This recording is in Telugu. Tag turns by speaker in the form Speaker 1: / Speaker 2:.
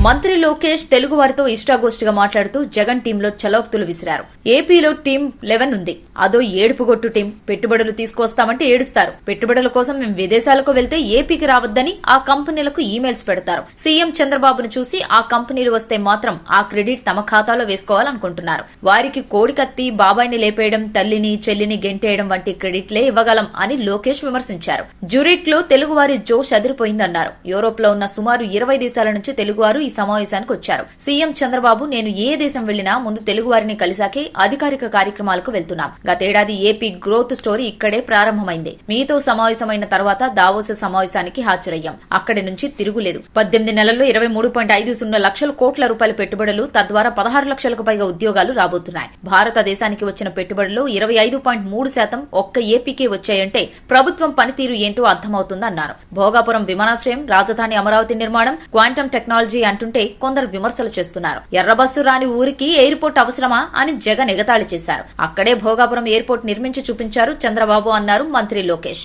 Speaker 1: మంత్రి లోకేష్ తెలుగు వారితో ఇష్టాగోష్ఠిగా మాట్లాడుతూ జగన్ టీంలో చలోక్తులు విసిరారు. ఏపీలో టీం 11 ఉంది. అదో ఏడుపుగొట్టు టీం. పెట్టుబడులు తీసుకొస్తామంటే ఏడుస్తారు. పెట్టుబడుల కోసం మేము విదేశాలకు వెళ్తే ఏపీకి రావద్దని ఆ కంపెనీలకు ఈమెయిల్స్ పెడతారు. సీఎం చంద్రబాబును చూసి ఆ కంపెనీలు వస్తే మాత్రం ఆ క్రెడిట్ తమ ఖాతాలో వేసుకోవాలనుకుంటున్నారు. వారికి కోడికత్తి, బాబాయిని లేపేయడం, తల్లిని చెల్లిని గెంటేయడం వంటి క్రెడిట్లే ఇవ్వగలం అని లోకేష్ విమర్శించారు. జురిక్ లో తెలుగువారి జోష్ అదిరిపోయిందన్నారు. యూరోప్ లో ఉన్న సుమారు 20 దేశాల నుంచి తెలుగువారు ఈ సమావేశానికి వచ్చారు. సీఎం చంద్రబాబు, నేను ఏ దేశం వెళ్లినా ముందు తెలుగు వారిని కలిసాకే అధికారిక కార్యక్రమాలకు వెళ్తున్నాం. గతేడాది ఏపీ గ్రోత్ స్టోరీ ఇక్కడే ప్రారంభమైంది. మీతో సమావేశమైన తర్వాత దావోస్ సమావేశానికి హాజరయ్యాం. అక్కడి నుంచి తిరుగులేదు. 18 నెలల్లో 23.50 లక్షల కోట్ల రూపాయల పెట్టుబడులు, తద్వారా 16 లక్షలకు పైగా ఉద్యోగాలు రాబోతున్నాయి. భారతదేశానికి వచ్చిన పెట్టుబడులు 25.3% ఒక్క ఏపీకే వచ్చాయంటే ప్రభుత్వం పనితీరు ఏంటో అర్థమవుతుందన్నారు. భోగాపురం విమానాశ్రయం, రాజధాని అమరావతి నిర్మాణం, క్వాంటమ్ టెక్నాలజీ అంటుంటే కొందరు విమర్శలు చేస్తున్నారు. ఎర్రబస్సు రాని ఊరికి ఎయిర్పోర్ట్ అవసరమా అని జగన్ ఎగతాళి చేశారు. అక్కడే భోగాపురం ఎయిర్పోర్ట్ నిర్మించి చూపించారు చంద్రబాబు అన్నారు మంత్రి లోకేష్.